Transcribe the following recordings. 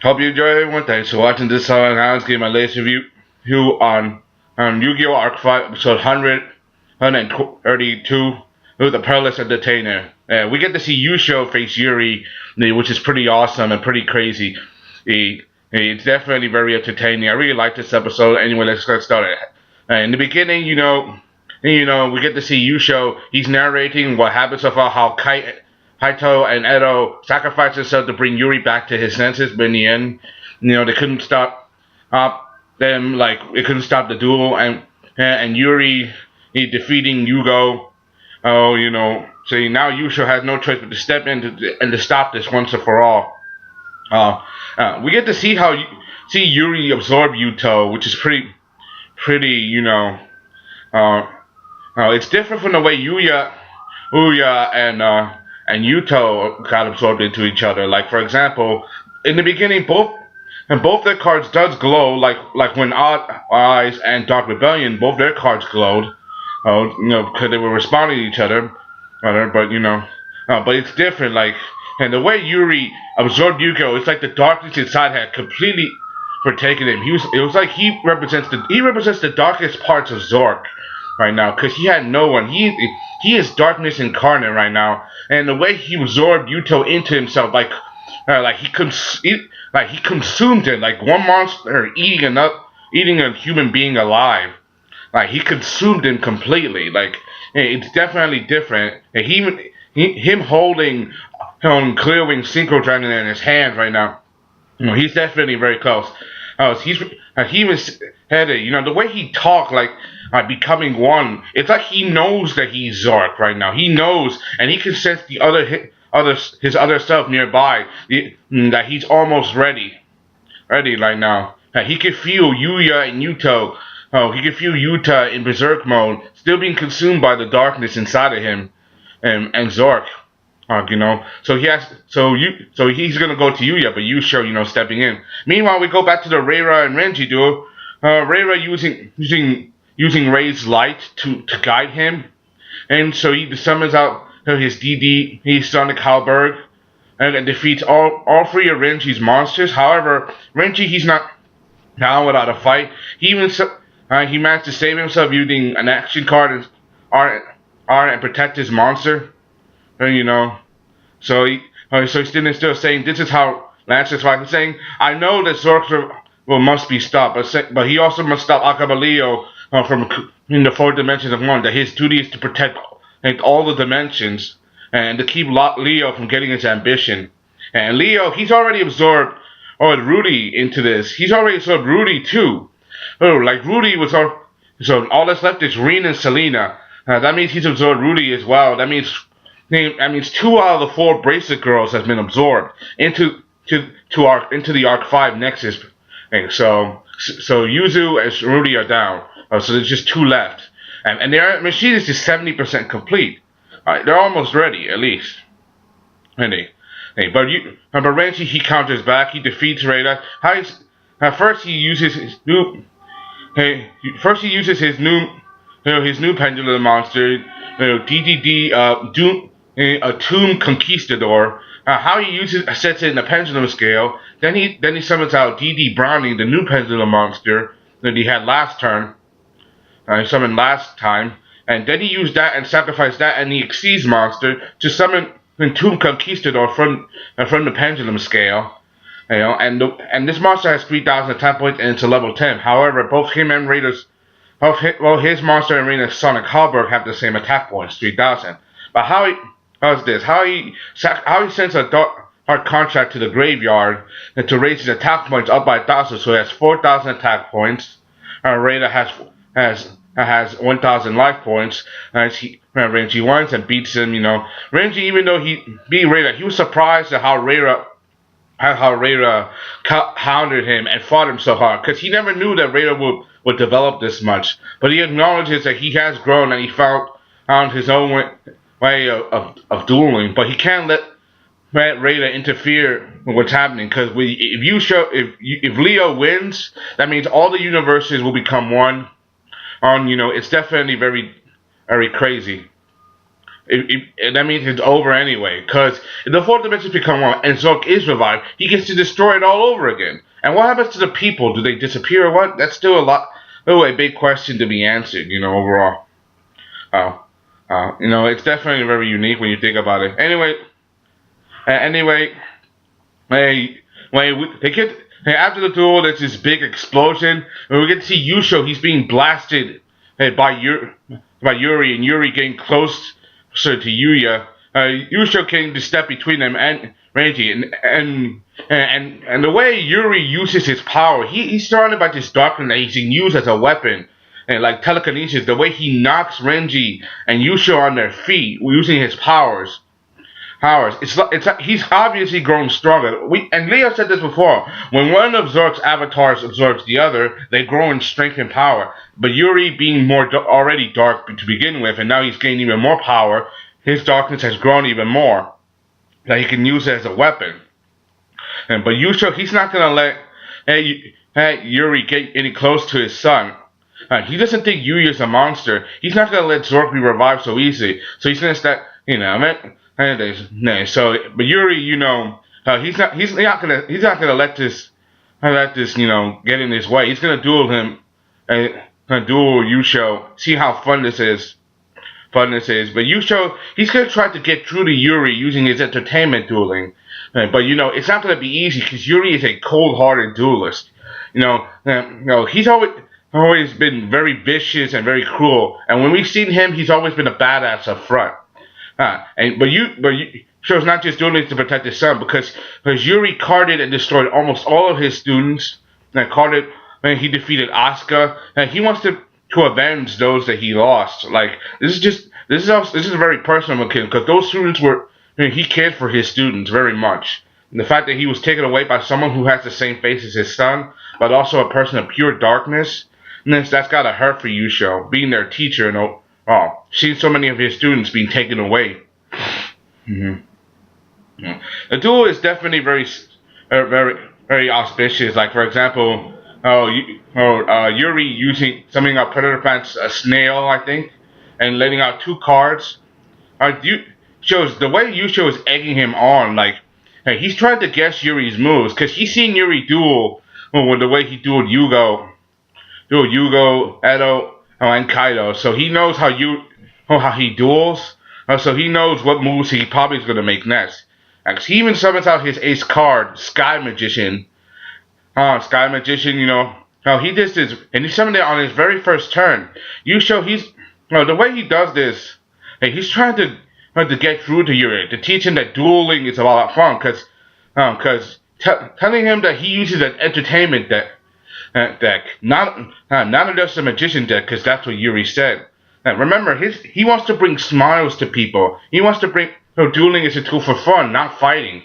Hope you enjoy everyone. Thanks for watching this song. I was giving my latest review on Yu-Gi-Oh! Arc 5, episode 132 with the Peerless Entertainer. We get to see Yusho face Yuri, which is pretty awesome and pretty crazy. It's definitely very entertaining. I really like this episode. Anyway, let's get started. In the beginning, we get to see Yusho. He's narrating what happens about how Kaito and Edo sacrificed themselves to bring Yuri back to his senses, but in the end, they couldn't stop them. Like it couldn't stop the duel, and Yuri defeating Yugo. Oh, so now Yusho has no choice but to step in and to stop this once and for all. We get to see Yuri absorb Yuto, which is pretty. It's different from the way Yuya and Yuto got absorbed into each other. Like for example, in the beginning, both their cards does glow. Like when Odd Eyes and Dark Rebellion, both their cards glowed. Because they were responding to each other. But it's different. Like and the way Yuri absorbed Yugo, it's like the darkness inside had completely fortaken him. It was like he represents the darkest parts of Zarc right now, because he had no one. He is darkness incarnate right now, and the way he absorbed Yuto into himself, like he consumed it, like one monster eating a human being alive. Like he consumed him completely. Like it's definitely different. And him holding Clearwing Synchro Dragon in his hands right now. He's definitely very close. He was headed. The way he talked, like becoming one. It's like he knows that he's Zarc right now. He knows, and he can sense his other self nearby. That he's almost ready right now. He can feel Yuya and Yuto. Oh, he can feel Yuta in berserk mode, still being consumed by the darkness inside of him, and Zarc. So he's gonna go to Yuya, but Yusho, stepping in. Meanwhile, we go back to the Reira and Renji duel. Reira using Rei's light to guide him, and so he summons out his DD, his Sonic Halberg, and defeats all three of Renji's monsters. However, Renji he's not down without a fight. He managed to save himself using an action card and protect his monster. So he's still saying this is how Lance's fight. He's saying I know that Zork must be stopped, but he also must stop Akabaleo from in the four dimensions of one. That his duty is to protect all the dimensions and to keep Leo from getting his ambition. And Leo, he's already absorbed Rudy into this. He's already absorbed Rudy too. Like Rudy was so all that's left is Reen and Selena. That means he's absorbed Rudy as well. That means 2 out of the 4 bracelet girls has been absorbed into the Arc 5 Nexus. And so Yuzu and Rudy are down. So there's just 2 left, and their machine is just 70% complete. They're almost ready at least. But Renji he counters back. He defeats Reira. First he uses his new his new pendulum monster, DDD Tomb Conquistador. How he sets it in the pendulum scale. Then he summons out DD Browning, the new pendulum monster that he had last turn. He summoned last time, and then he used that and sacrificed that and the Xyz monster to summon the Tomb Conquistador from the pendulum scale. And this monster has 3,000 attack points and it's a level 10. However, both him and his monster and Reina's Sonic Halberg have the same attack points, 3,000. But how he sends a hard contract to the graveyard and to raise his attack points up by 1,000, so he has 4,000 attack points. Reina has 1,000 life points. Renji wins and beats him. Renji, even though he beat Reina, he was surprised at how Reira hounded him and fought him so hard, because he never knew that Reira would develop this much. But he acknowledges that he has grown and he found his own way of dueling. But he can't let Reira interfere with what's happening, because if Leo wins, that means all the universes will become one. It's definitely very, very crazy. that means it's over anyway. Because if the fourth dimensions become one and Zarc is revived, he gets to destroy it all over again. And what happens to the people? Do they disappear or what? That's still a big question to be answered. Overall. Uh, it's definitely very unique when you think about it. Anyway, they get after the duel, there's this big explosion, and we get to see Yusho. He's being blasted by Yuri, and Yuri getting closer to Yuya. Yusho came to step between them and Renji, and the way Yuri uses his power, he's surrounded by this darkness that he can use as a weapon. And like telekinesis, the way he knocks Renji and Yusho on their feet using his powers. He's obviously grown stronger. And Leo said this before. When one of Zarc's avatars absorbs the other, they grow in strength and power. But Yuri, being already dark to begin with, and now he's gained even more power, his darkness has grown even more. That he can use it as a weapon. But Yusho, he's not gonna let Yuri get any close to his son. He doesn't think Yuya is a monster. He's not gonna let Zarc be revived so easy. So he's gonna start, but Yuri, he's not gonna let this get in his way. He's gonna duel him, duel Yusho. See how fun this is. But Yusho, he's gonna try to get through to Yuri using his entertainment dueling. But it's not gonna be easy because Yuri is a cold-hearted duelist. He's always been very vicious and very cruel. And when we've seen him, he's always been a badass up front. But Yusho's not just doing this to protect his son because Yuri carded and destroyed almost all of his students. And he defeated Asuka. And he wants to avenge those that he lost. Like this is very personal with him because those students he cared for his students very much. And the fact that he was taken away by someone who has the same face as his son, but also a person of pure darkness, that's gotta hurt for Yusho, being their teacher and seeing so many of his students being taken away. Mm-hmm. Yeah. The duel is definitely very, very auspicious. Like for example, Yuri using something of Predator Plant's a snail, I think, and letting out 2 cards. Shows the way Yusho is egging him on, like he's trying to guess Yuri's moves because he's seen Yuri duel with the way he dueled Yugo, Edo, and Kaido. So he knows how he duels. So he knows what moves he probably is going to make next. And he even summons out his ace card, Sky Magician. He did this, and he summoned it on his very first turn. Yusho, the way he does this, he's trying to get through to Yuri, to teach him that dueling is a lot of fun, because telling him that he uses an entertainment deck, not just a magician deck, because that's what Yuri said. Remember, he wants to bring smiles to people. He wants to bring dueling is a tool for fun, not fighting.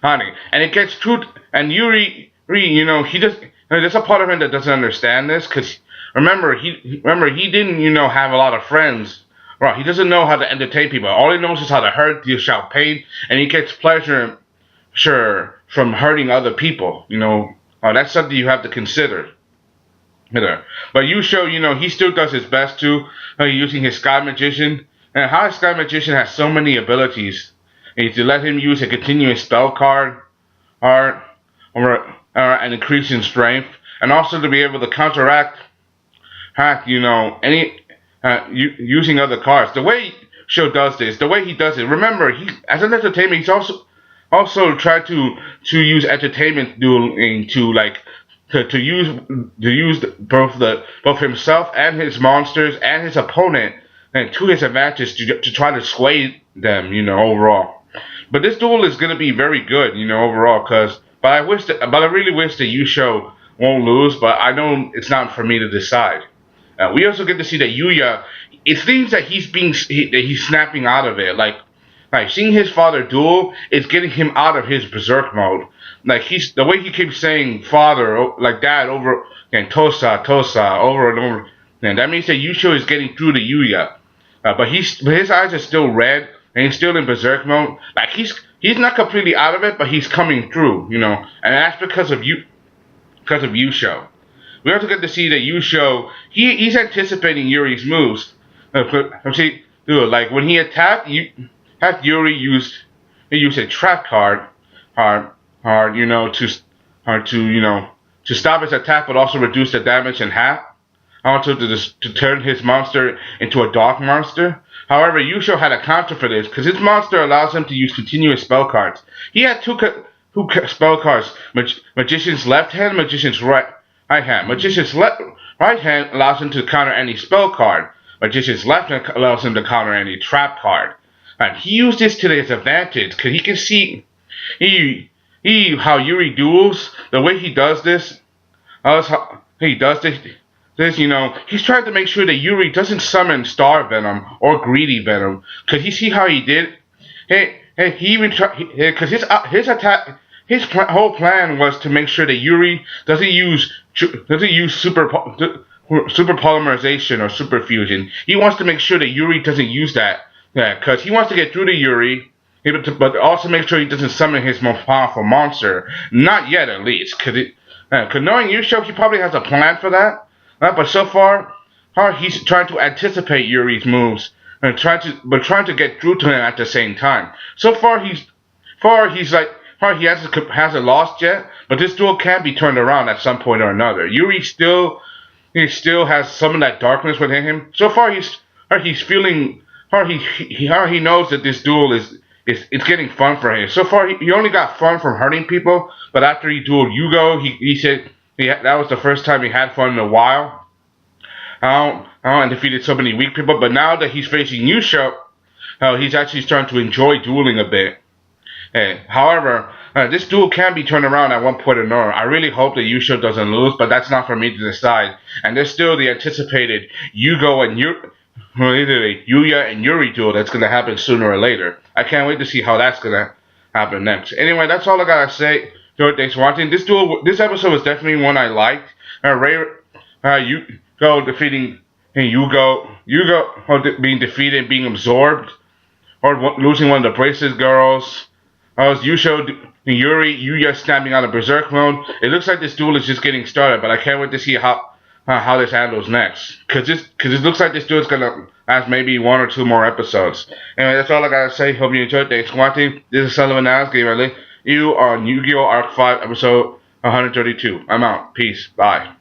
And it gets true. And Yuri, he just there's a part of him that doesn't understand this because remember he didn't have a lot of friends. Right, he doesn't know how to entertain people. All he knows is how to hurt, to shout pain, and he gets pleasure, from hurting other people. That's something you have to consider. But Yusho, he still does his best to using his Sky Magician. And how a Sky Magician has so many abilities is to let him use a continuous spell card, or an increase in strength, and also to be able to counteract, using other cards. The way Yusho does this, the way he does it. Remember, as an entertainment, he's also tried to use entertainment dueling to use both himself and his monsters and his opponent and to his advantage to try to sway them, overall. But this duel is going to be very good, overall. But I really wish that Yusho won't lose. But I know it's not for me to decide. We also get to see that Yuya. It seems that he's snapping out of it. Like seeing his father duel is getting him out of his berserk mode. Like the way he keeps saying father, like dad over and Tosa over and over. And that means that Yusho is getting through to Yuya. But his eyes are still red and he's still in berserk mode. Like he's not completely out of it, but he's coming through, and that's because of Yusho. We also get to see that Yusho he's anticipating Yuri's moves. Dude, like when he attacked, had Yuri used a trap card, hard, to stop his attack, but also reduce the damage in half. Also to turn his monster into a dark monster. However, Yusho had a counter for this, because his monster allows him to use continuous spell cards. He had two spell cards, Magician's left hand, Magician's right hand. Magician's right hand allows him to counter any spell card. Magician's left hand allows him to counter any trap card. And he used this to his advantage, because he can see how Yuri duels, the way he does this, he's trying to make sure that Yuri doesn't summon Star Venom or Greedy Venom. Could you see how he did? He even because his attack, whole plan was to make sure that Yuri doesn't use super polymerization or super fusion. He wants to make sure that Yuri doesn't use that. Yeah, because he wants to get through to Yuri, but also make sure he doesn't summon his most powerful monster. Not yet, at least. Because knowing Yusho, he probably has a plan for that. But so far, he's trying to anticipate Yuri's moves and trying to get through to him at the same time. So far, he hasn't lost yet, but this duel can be turned around at some point or another. Yuri still has some of that darkness within him. So far, he's feeling. He knows that this duel is getting fun for him. So far, he only got fun from hurting people, but after he dueled Yugo, he said that was the first time he had fun in a while. And defeated so many weak people, but now that he's facing Yusho, he's actually starting to enjoy dueling a bit. However, this duel can be turned around at one point or another. I really hope that Yusho doesn't lose, but that's not for me to decide. And there's still the anticipated Yugo and Yuya and Yuri duel that's going to happen sooner or later. I can't wait to see how that's going to happen next. Anyway, that's all I got to say. Thanks for watching. This episode was definitely one I liked. Yugo defeating Yugo being defeated, being absorbed, or losing one of the braces girls. Yusho and Yuya snapping out of Berserk mode. It looks like this duel is just getting started, but I can't wait to see how this handles next. Cause it looks like this duel is gonna last maybe 1 or 2 more episodes. Anyway, that's all I gotta say. Hope you enjoyed. Thanks for watching. This is Sellavin now. You on Yu-Gi-Oh! Arc 5, episode 132. I'm out. Peace. Bye.